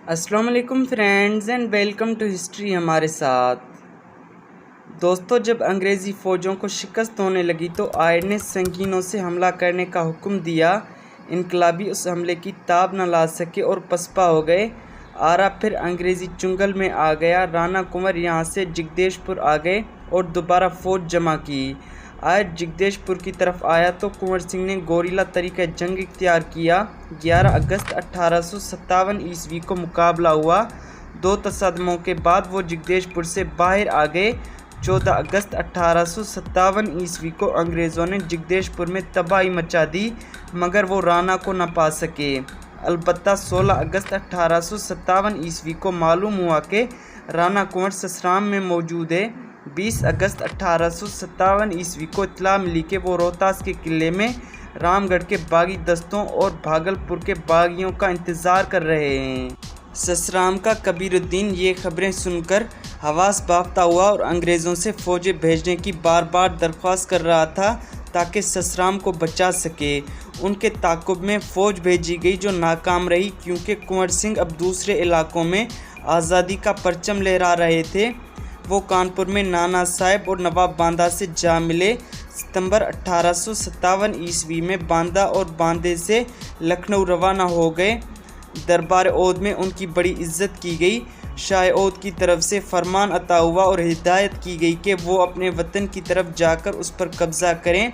السلام علیکم friends and welcome to history ہمارے ساتھ۔ دوستو، جب انگریزی فوجوں کو شکست ہونے لگی تو آئر نے سنگینوں سے حملہ کرنے کا حکم دیا۔ انقلابی اس حملے کی تاب نہ لا سکے اور پسپا ہو گئے۔ آرا پھر انگریزی چنگل میں آ گیا۔ رانا کنور یہاں سے جگدیش پور آ گئے اور دوبارہ فوج جمع کی۔ آئر جگدیش پور کی طرف آیا تو کنور سنگھ نے گوریلا طریقہ جنگ اختیار کیا۔ 11 اگست 1857 عیسوی کو مقابلہ ہوا۔ 2 تصادموں کے بعد وہ جگدیش پور سے باہر آ گئے۔ 14 اگست 1857 عیسوی کو انگریزوں نے جگدیش پور میں تباہی مچا دی، مگر وہ رانا کو نہ پا سکے۔ البتہ 16 اگست 1857 عیسوی کو معلوم ہوا کہ رانا کنور سسرام میں موجود ہے۔ 20 اگست 1857 عیسوی کو اطلاع ملی کہ وہ روہتاس کے قلعے میں رام گڑھ کے باغی دستوں اور بھاگل پور کے باغیوں کا انتظار کر رہے ہیں۔ سسرام کا کبیر الدین یہ خبریں سن کر حواس بافتہ ہوا اور انگریزوں سے فوجیں بھیجنے کی بار بار درخواست کر رہا تھا تاکہ سسرام کو بچا سکے۔ ان کے تعاقب میں فوج بھیجی گئی جو ناکام رہی، کیونکہ کنور سنگھ اب دوسرے علاقوں میں آزادی کا پرچم لہرا رہے تھے۔ وہ کانپور میں نانا صاحب اور نواب باندھا سے جا ملے۔ ستمبر 1857 عیسوی میں باندھا اور باندے سے لکھنؤ روانہ ہو گئے۔ دربار اودھ میں ان کی بڑی عزت کی گئی۔ شاہ اودھ کی طرف سے فرمان عطا ہوا اور ہدایت کی گئی کہ وہ اپنے وطن کی طرف جا کر اس پر قبضہ کریں۔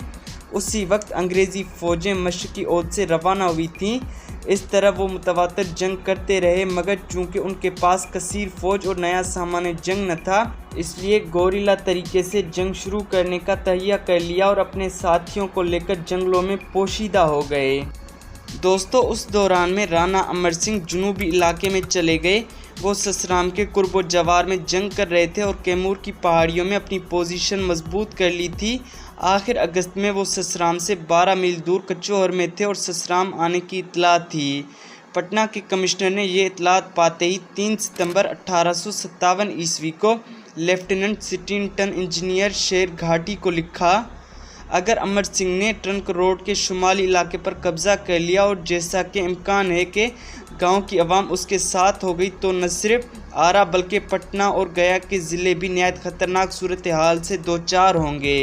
اسی وقت انگریزی فوجیں مشرقی اودھ سے روانہ ہوئی تھیں۔ اس طرح وہ متواتر جنگ کرتے رہے، مگر چونکہ ان کے پاس کثیر فوج اور نیا سامان جنگ نہ تھا، اس لیے گوریلا طریقے سے جنگ شروع کرنے کا تہیہ کر لیا اور اپنے ساتھیوں کو لے کر جنگلوں میں پوشیدہ ہو گئے۔ دوستو، اس دوران میں رانا امر سنگھ جنوبی علاقے میں چلے گئے۔ وہ سسرام کے قرب و جوار میں جنگ کر رہے تھے اور کیمور کی پہاڑیوں میں اپنی پوزیشن مضبوط کر لی تھی۔ آخر اگست میں وہ سسرام سے 12 میل دور کچوہر میں تھے اور سسرام آنے کی اطلاع تھی۔ پٹنہ کے کمشنر نے یہ اطلاعات پاتے ہی 3 ستمبر 1857 عیسوی کو لیفٹیننٹ سٹینٹن انجینئر شیر گھاٹی کو لکھا: اگر امر سنگھ نے ٹرنک روڈ کے شمالی علاقے پر قبضہ کر لیا اور جیسا کہ امکان ہے کہ گاؤں کی عوام اس کے ساتھ ہو گئی، تو نہ صرف آرا بلکہ پٹنہ اور گیا کے ضلع بھی نہایت خطرناک صورتحال سے دوچار ہوں گے۔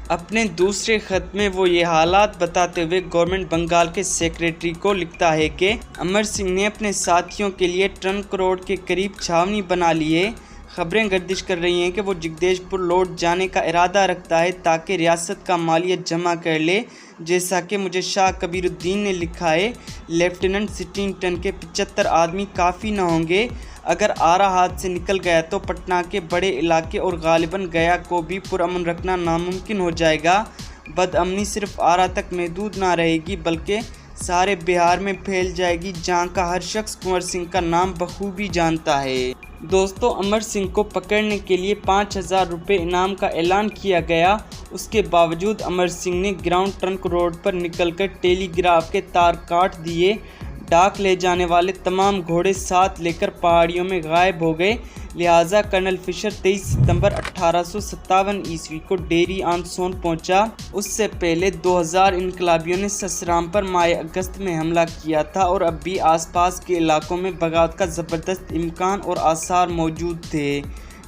اپنے دوسرے خط میں وہ یہ حالات بتاتے ہوئے گورنمنٹ بنگال کے سیکریٹری کو لکھتا ہے کہ امر سنگھ نے اپنے ساتھیوں کے لیے ٹرنک روڈ کے قریب چھاونی بنا لی ہے۔ خبریں گردش کر رہی ہیں کہ وہ جگدیش پور لوٹ جانے کا ارادہ رکھتا ہے تاکہ ریاست کا مالیہ جمع کر لے۔ جیسا کہ مجھے شاہ کبیر الدین نے لکھا ہے، لیفٹیننٹ سٹینٹن کے 75 آدمی کافی نہ ہوں گے۔ اگر آرا ہاتھ سے نکل گیا تو پٹنہ کے بڑے علاقے اور غالباً گیا کو بھی پرامن رکھنا ناممکن ہو جائے گا۔ بد امنی صرف آرا تک محدود نہ رہے گی بلکہ سارے بہار میں پھیل جائے گی، جہاں کا ہر شخص کنور سنگھ کا نام بخوبی جانتا ہے۔ دوستو، امر سنگھ کو پکڑنے کے لیے 5000 روپے انعام کا اعلان کیا گیا۔ اس کے باوجود امر سنگھ نے گراؤنڈ ٹرنک روڈ پر نکل کر ٹیلی گراف کے تار کاٹ دیے۔ ڈاک لے جانے والے تمام گھوڑے ساتھ لے کر پہاڑیوں میں غائب ہو گئے، لہٰذا کرنل فشر 23 ستمبر 1857 عیسوی کو ڈیری آن سون پہنچا۔ اس سے پہلے 2000 انقلابیوں نے سسرام پر ماہ اگست میں حملہ کیا تھا اور اب بھی آس پاس کے علاقوں میں بغاوت کا زبردست امکان اور آثار موجود تھے۔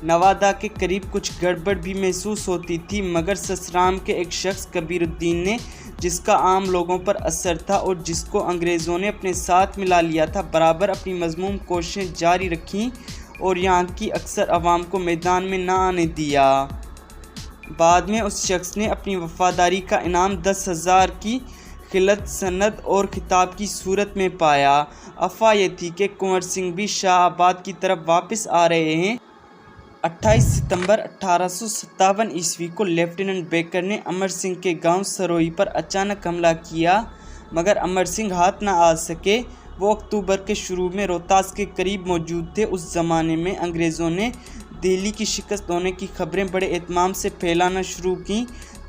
نوادہ کے قریب کچھ گڑبڑ بھی محسوس ہوتی تھی، مگر سسرام کے ایک شخص کبیر الدین نے، جس کا عام لوگوں پر اثر تھا اور جس کو انگریزوں نے اپنے ساتھ ملا لیا تھا، برابر اپنی مذموم کوششیں جاری رکھیں اور یہاں کی اکثر عوام کو میدان میں نہ آنے دیا۔ بعد میں اس شخص نے اپنی وفاداری کا انعام 10,000 کی خلعت، سند اور خطاب کی صورت میں پایا۔ افواہ یہ تھی کہ کنور سنگھ بھی شاہ آباد کی طرف واپس آ رہے ہیں۔ 28 ستمبر 1857 عیسوی کو لیفٹیننٹ بیکر نے امر سنگھ کے گاؤں سروئی پر اچانک حملہ کیا، مگر امر سنگھ ہاتھ نہ آ سکے۔ وہ اکتوبر کے شروع میں روہتاس کے قریب موجود تھے۔ اس زمانے میں انگریزوں نے دہلی کی شکست ہونے کی خبریں بڑے اہتمام سے پھیلانا شروع کیں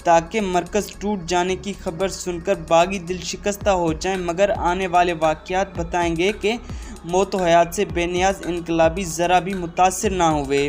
تاکہ مرکز ٹوٹ جانے کی خبر سن کر باغی دل شکستہ ہو جائیں، مگر آنے والے واقعات بتائیں گے کہ موت و حیات سے بے نیاز انقلابی ذرا بھی متاثر نہ ہوئے۔